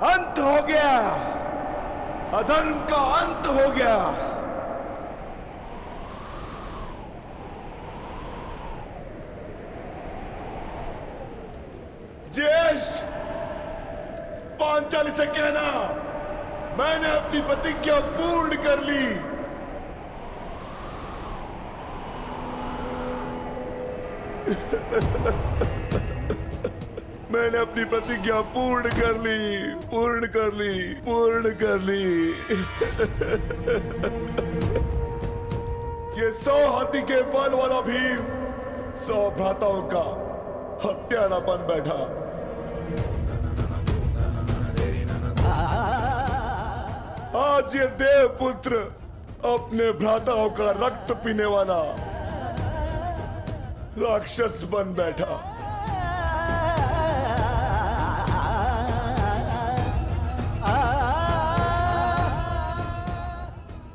अंत हो गया, अधर्म का अंत हो गया। ज्येष्ठ, पांचाली से कहना मैंने अपनी प्रतिज्ञा पूर्ण कर ली। मैंने अपनी प्रतिज्ञा पूर्ण कर ली, पूर्ण कर ली, पूर्ण कर ली। ये 100 हाथी के बल वाला भीम 100 भ्राताओं का हत्यारा बन बैठा। आज ये देवपुत्र अपने भ्राताओं का रक्त पीने वाला राक्षस बन बैठा।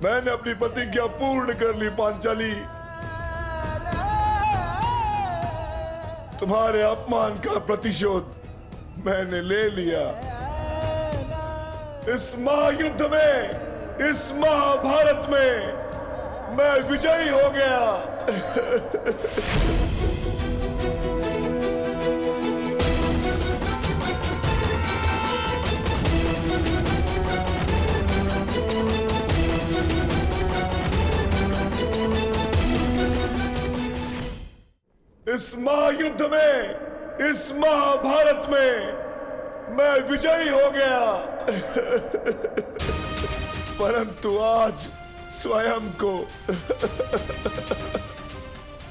मैंने अपनी प्रतिज्ञा पूर्ण कर ली पांचाली। तुम्हारे अपमान का प्रतिशोध मैंने ले लिया। इस महायुद्ध में, इस महाभारत में मैं विजयी हो गया। इस महायुद्ध में, इस महाभारत में मैं विजयी हो गया। परंतु आज स्वयं को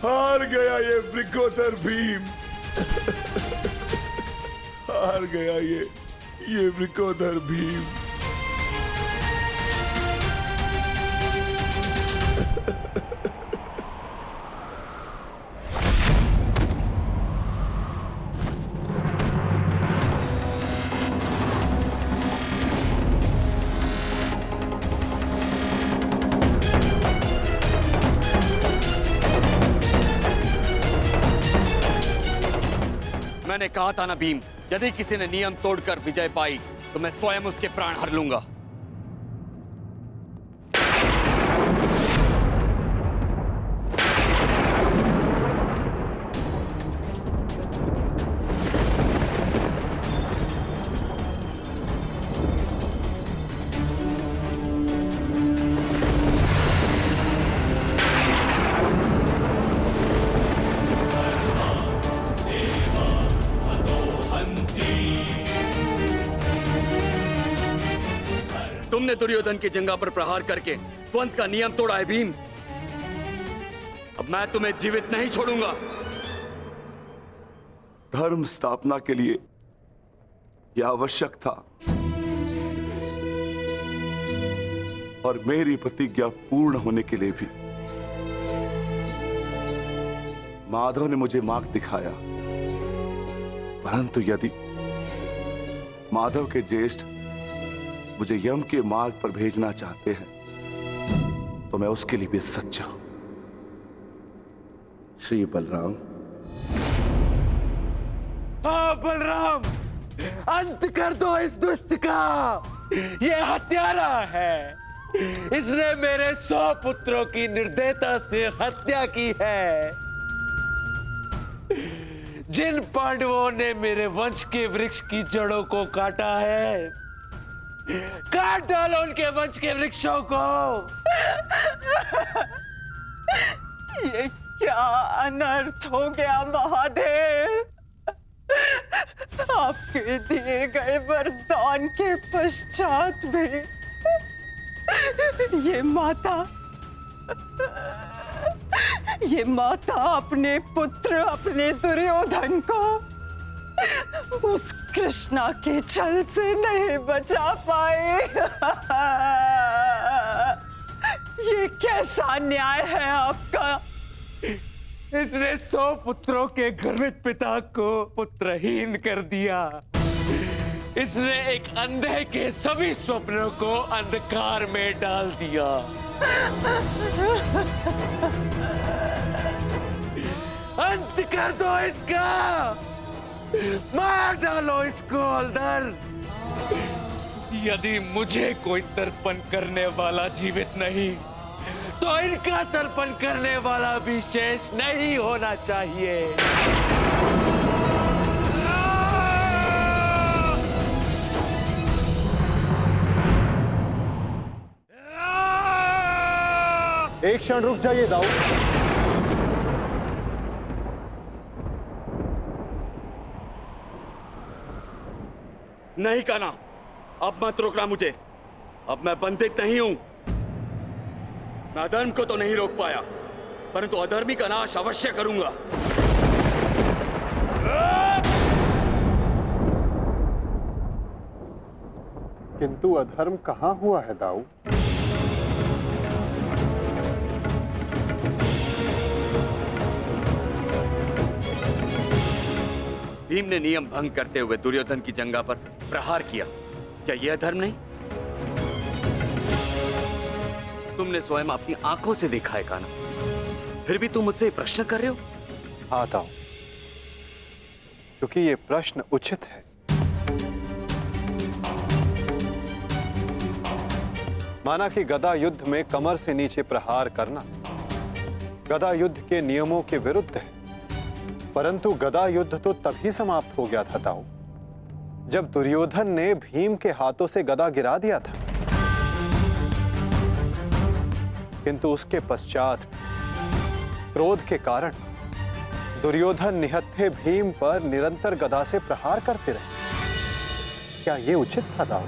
हार गया ये वृकोदर भीम। हार गया ये वृकोदर भीम। मैंने कहा था ना भीम, यदि किसी ने नियम तोड़कर विजय पाई तो मैं स्वयं उसके प्राण हर लूंगा। तुमने दुर्योधन की जंगा पर प्रहार करके द्वंद का नियम तोड़ा है भीम। अब मैं तुम्हें जीवित नहीं छोड़ूंगा। धर्म स्थापना के लिए यह आवश्यक था और मेरी प्रतिज्ञा पूर्ण होने के लिए भी माधव ने मुझे मार्ग दिखाया। परंतु यदि माधव के ज्येष्ठ मुझे यम के मार्ग पर भेजना चाहते हैं तो मैं उसके लिए भी सच्चा हूं। श्री बलराम। हाँ बलराम, अंत कर दो इस दुष्ट का। ये हत्यारा है। इसने मेरे 100 पुत्रों की निर्दयता से हत्या की है। जिन पांडवों ने मेरे वंश के वृक्ष की जड़ों को काटा है, काट डालो उनके वंश के वृक्षों को। ये क्या अनर्थ हो गया महादेव। आपके दिए गए वरदान के पश्चात भी ये माता अपने पुत्र, अपने दुर्योधन को उस कृष्णा के छल से नहीं बचा पाए। ये कैसा न्याय है आपका। इसने 100 पुत्रों के गर्वित पिता को पुत्रहीन कर दिया। इसने एक अंधे के सभी स्वप्नों को अंधकार में डाल दिया। अंत कर दो इसका, मार डालो इसको अंदर। यदि मुझे कोई तर्पण करने वाला जीवित नहीं, तो इनका तर्पण करने वाला भी शेष नहीं होना चाहिए। एक क्षण रुक जाइए दाऊ। नहीं कान्हा, अब मत रोकना मुझे। अब मैं बंधित नहीं हूं। मैं अधर्म को तो नहीं रोक पाया, परंतु अधर्मी का नाश अवश्य करूंगा। किंतु अधर्म कहां हुआ है दाऊ? भीम ने नियम भंग करते हुए दुर्योधन की जंघा पर प्रहार किया। क्या यह धर्म नहीं? तुमने स्वयं अपनी आंखों से देखा है कान्हा, फिर भी तुम मुझसे ये प्रश्न कर रहे हो? हाँ दाऊ, क्योंकि ये प्रश्न उचित है। माना कि गदा युद्ध में कमर से नीचे प्रहार करना गदा युद्ध के नियमों के विरुद्ध है, परंतु गदा युद्ध तो तभी समाप्त हो गया था दाऊ, जब दुर्योधन ने भीम के हाथों से गदा गिरा दिया था। किंतु उसके पश्चात क्रोध के कारण दुर्योधन निहत्थे भीम पर निरंतर गदा से प्रहार करते रहे। क्या यह उचित था दाऊ?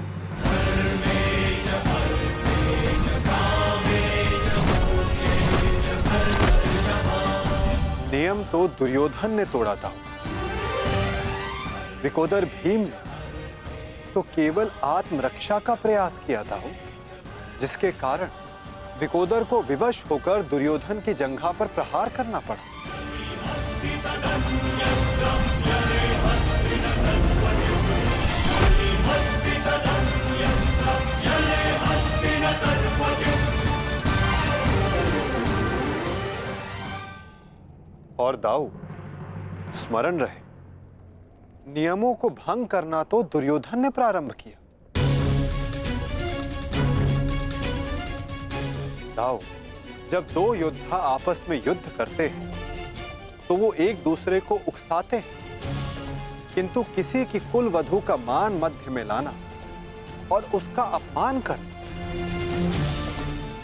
नियम तो दुर्योधन ने तोड़ा था, विकोदर भीम ने तो केवल आत्मरक्षा का प्रयास किया था, जिसके कारण विकोदर को विवश होकर दुर्योधन की जंघा पर प्रहार करना पड़ा। और दाऊ, स्मरण रहे, नियमों को भंग करना तो दुर्योधन ने प्रारंभ किया। दाऊ, जब दो योद्धा आपस में युद्ध करते हैं तो वो एक दूसरे को उकसाते हैं, किंतु किसी की कुल वधू का मान मध्य में लाना और उसका अपमान करना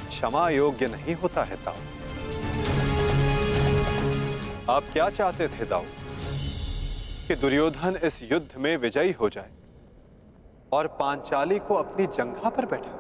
क्षमा योग्य नहीं होता है दाऊ। आप क्या चाहते थे दाऊ? कि दुर्योधन इस युद्ध में विजयी हो जाए और पांचाली को अपनी जंघा पर बैठा?